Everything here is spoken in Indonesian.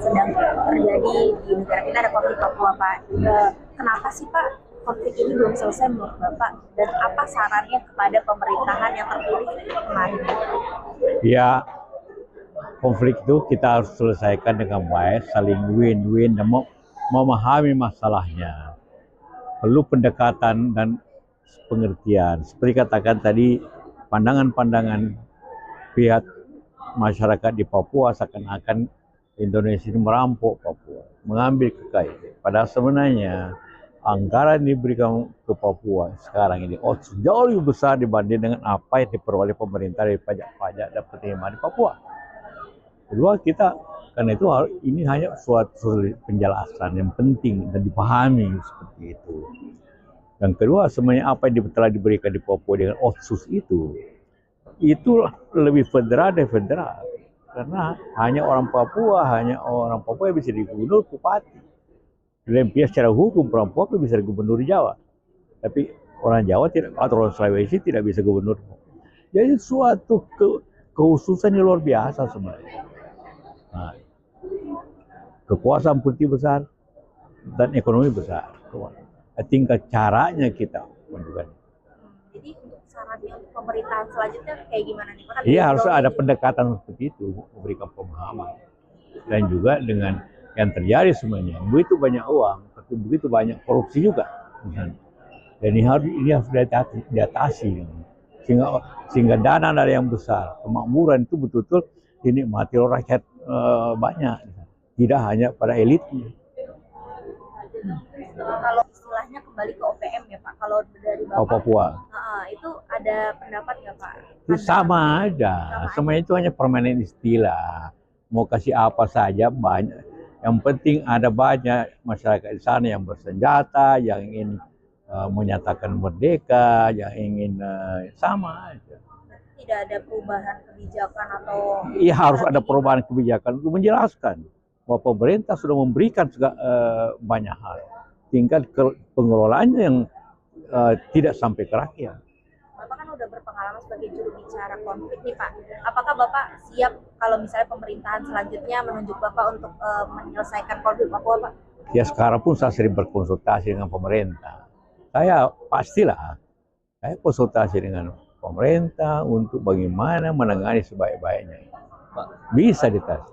sedang terjadi di negara kita, ada konflik Papua, Pak. Kenapa sih, Pak, konflik ini belum selesai menurut Bapak? Dan apa sarannya kepada pemerintahan yang terpilih kemarin? Ya, konflik itu kita harus selesaikan dengan baik, saling win-win dan memahami masalahnya. Perlu pendekatan dan pengertian. Seperti katakan tadi, pandangan-pandangan pihak masyarakat di Papua seakan-akan Indonesia ini merampok Papua, mengambil kekayaan. Padahal sebenarnya anggaran diberikan ke Papua sekarang ini jauh lebih besar dibanding dengan apa yang diperoleh pemerintah dari pajak-pajak dan penerimaan di Papua. Kedua, karena itu ini hanya suatu penjelasan yang penting dan dipahami seperti itu. Yang kedua, sebenarnya apa yang telah diberikan di Papua dengan Otsus itu lebih federal dari federal. Karena hanya orang Papua yang bisa jadi gubernur, bupati. Dan secara hukum orang Papua bisa jadi gubernur di Jawa. Tapi orang Jawa tidak, atau orang Sulawesi tidak bisa gubernur. Jadi suatu kehususan yang luar biasa sebenarnya. Nah, kekuasaan politik besar dan ekonomi besar. Tingkat caranya kita menunjukkan. Jadi untuk sarannya untuk pemerintahan selanjutnya kayak gimana nih, Pak? Iya, harus ada pendekatan seperti itu, memberikan pemahaman. Dan juga dengan yang terjadi semuanya, begitu banyak uang, tapi begitu banyak korupsi juga. Dan ini harus diatasi. Sehingga dana dari yang besar, kemakmuran itu betul-betul dinikmati oleh rakyat banyak. Tidak hanya pada elitnya. Kalau istilahnya kembali ke OPM ya, Pak, kalau dari Bapak Papua itu ada pendapat nggak, Pak? itu sama aja, semuanya itu hanya permainan istilah. Mau kasih apa saja banyak, yang penting ada banyak masyarakat di sana yang bersenjata, yang ingin menyatakan merdeka, yang ingin sama aja. Tidak ada perubahan kebijakan atau? Iya, harus ada perubahan kebijakan untuk menjelaskan bahwa pemerintah sudah memberikan banyak hal. Tingkat pengelolaannya yang tidak sampai ke rakyat. Bapak kan udah berpengalaman sebagai juru bicara konflik nih, Pak. Apakah Bapak siap kalau misalnya pemerintahan selanjutnya menunjuk Bapak untuk menyelesaikan konflik Papua, Pak? Ya, sekarang pun saya sering berkonsultasi dengan pemerintah. Saya konsultasi dengan pemerintah untuk bagaimana menangani sebaik-baiknya. Bisa ditanya.